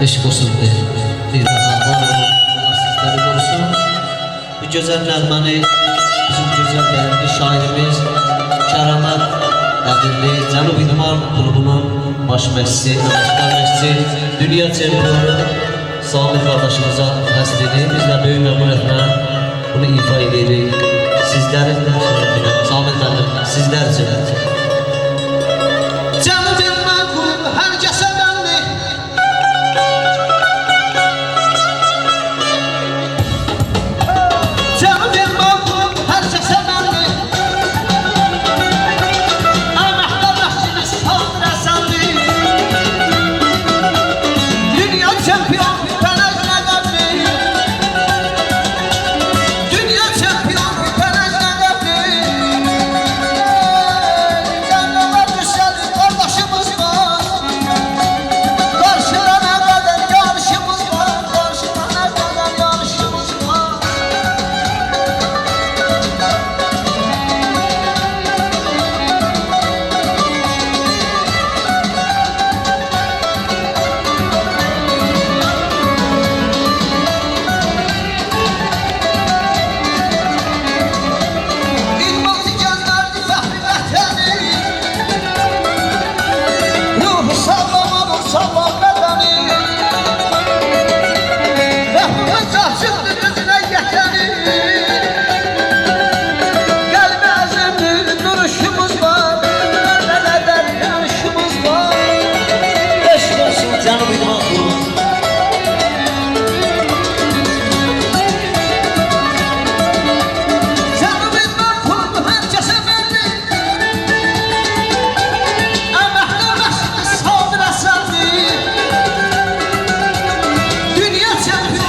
eşq olsun bir daha var olun. Allah sizleri korusun. Bu güzel nəğməni bizim güzel değerli şairimiz Kəramat Qədirli Cənub İdman Klubunun baş məşqçisi, əməkdar məşqçi, dünya çempionu Samir qardaşımıza həsr edib. Biz də böyük məmnuniyyətlə bunu ifa edirik. Sizlərin şərəfinə, Samir müəllim, sizlər üçün. Cənub İdman Klubu hər kəsə bəlli. Cənub İdman Klubu hər kəsə bəlli. Əməkdar məşqçimiz Samir Həsənli. Dünya çempionu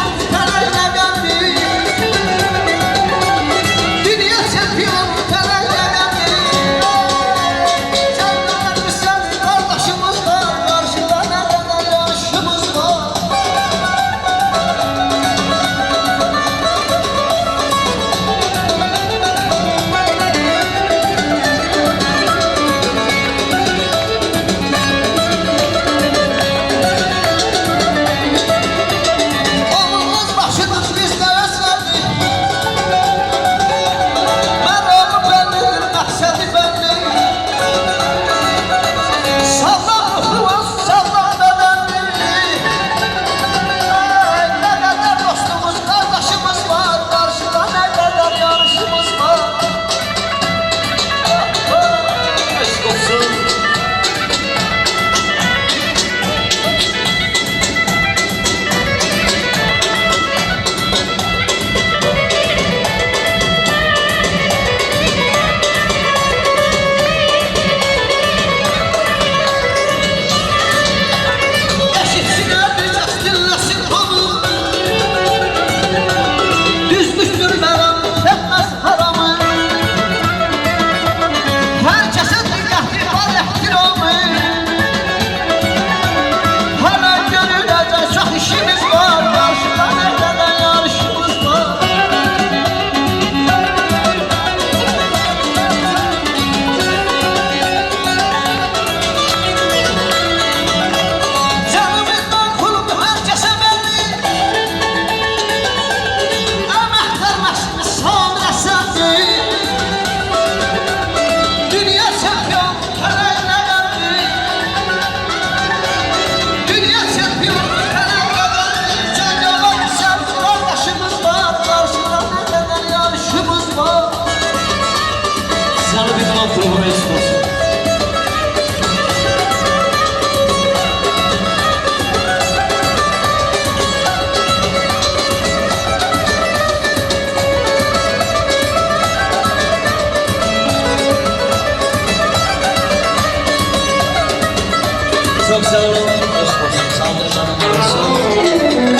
Çok sağ olun. Hoş bulduk. Sağ olun.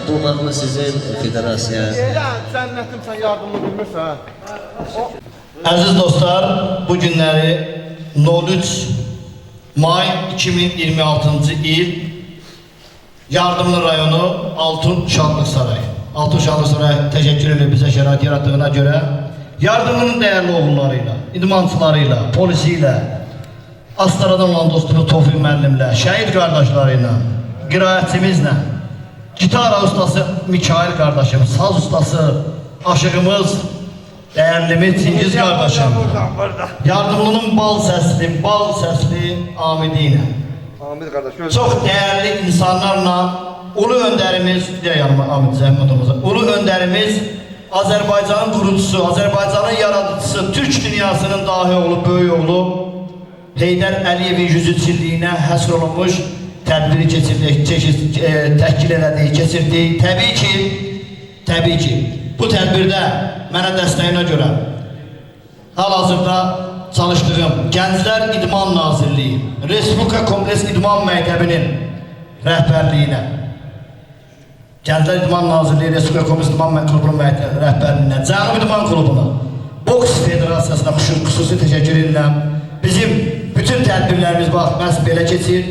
Bu mahnı sizin federasiya. Cənnətim sən yardımını bilmirsən. Əziz dostlar, bu günləri 03 may 2026-cı il Yardımlı rayonu Altun Uşaqlıq Saray. Altun Uşaqlıq Saray təşəkkür edir bizə şərait yarattığına görə. Yardımının dəyərli oğullarıyla, idmançılarıyla, polisiyle, Astara'dan olan dostumuz Tofiq müəllimlə, şəhid qardaşlarıyla qiraətçimizlə, gitara ustası Mikail qardaşım, saz ustası, aşığımız, değerlimiz Çingiz kardeşim, yardımlının bal sesli Amidine. Amid kardeş. Çok değerli insanlarla ulu önderimiz, Amid Zəhmədovuz, ulu önderimiz, Azerbaycan'ın kurucusu, Azerbaycan'ın yaratıcısı, Türk dünyasının dahi oğlu, böyük oğlu Heydər Əliyevin yüzüçülüyünə həsr olunmuş tədbiri təşkil elədik, keçirdik. Təbii ki, bu tədbirdə mənə dəstəyinə görə hal-hazırda çalışdığım Gənclər İdman Nazirliyi, Respublika Kompleks İdman Məktəbinin rəhbərliyinə, Gənclər İdman Nazirliyi, Respublika Kompleks İdman Klubunun rəhbərliyinə, Cənub İdman Klubuna, Boks Federasiyasına xüsusi təşəkkür edirəm. Bizim bütün tədbirlərimiz məhz belə keçir.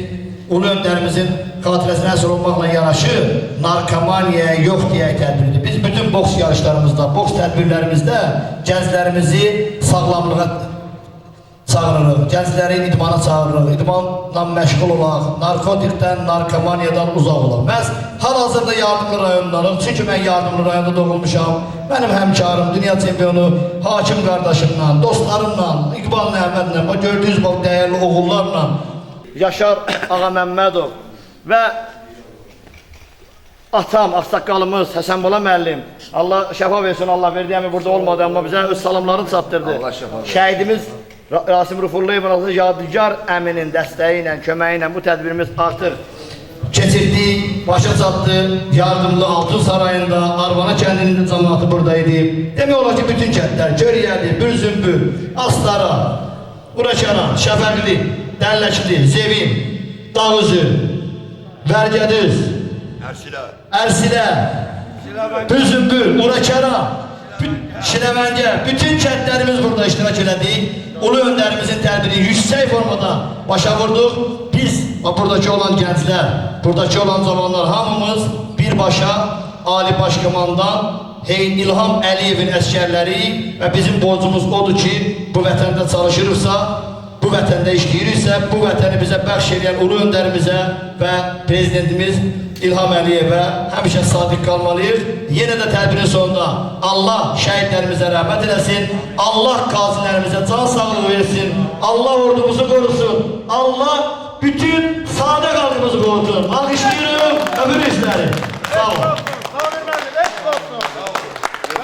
Ulu öndərimizin xatirəsinə həsr olmaqla yanaşı narkomaniyaya yox deyək tədbiridir. Biz bütün boks yarışlarımızda, boks tədbirlərimizdə gənclərimizi sağlamlığa çağırırıq, gəncləri idmana çağırırıq, idmanla məşğul olaq, narkotikdən, narkomaniyadan uzaq olaq. Məhz hal-hazırda Yardımlı rayonlarım, çünki mən Yardımlı rayonda doğulmuşam, mənim həmkarım, dünya çempionu, hakim qardaşımla, dostlarımla, İqbal Nəhmədlə, gördüyünüz bu dəyərli oğullarla, Yaşar Ağaməmmədov və atam, ağsaqqalımız Həsənbola müəllim, Allah şəfa versin, Allah verdiyəmi burada olmadı, amma bizə öz salamlarını çatdırdı. Şəhidimiz Rasim Rufurluyevin Yadigar əminin dəstəyi ilə, köməyi ilə bu tədbirimiz artır. Keçirdik, başa çatdı, Yardımlı Altun Sarayında, Arvana kəndinin cəmaatı buradaydı. Demək olar ki, bütün kəndlər, Göriyəli, Bürzümbül, Astara, Uraçana, Şəfəqli, Dənləkli, Zevin, Dağızı, Vərgədüz, Ərsilə, Bürzümbül, Uraçana, Şiləməncə, bütün kəndlərimiz burada iştirak elədik. Ulu öndərimizin tədbirini yüksək formada başa vurduq. Biz, buradakı olan gənclər, buradakı olan zamanlar hamımız birbaşa Ali Başkomandan İlham Əliyevin əskərləri və bizim borcumuz odur ki, bu vətəndə çalışırıqsa, bu vətəndə işləyiriksə, bu vətəni bizə bəxş edən ulu öndərimizə və prezidentimiz İlham Əliyevə həmişə sadiq qalmalıyıq. Yenə də tədbirin sonunda Allah şəhidlərimizə rəhmət eləsin, Allah qazilərimizə can sağlığı versin, Allah ordumuzu qorusun, Allah bütün sadə xalqımızı qorusun. Alqışlayırıq, ömür işləri. Sağ olun.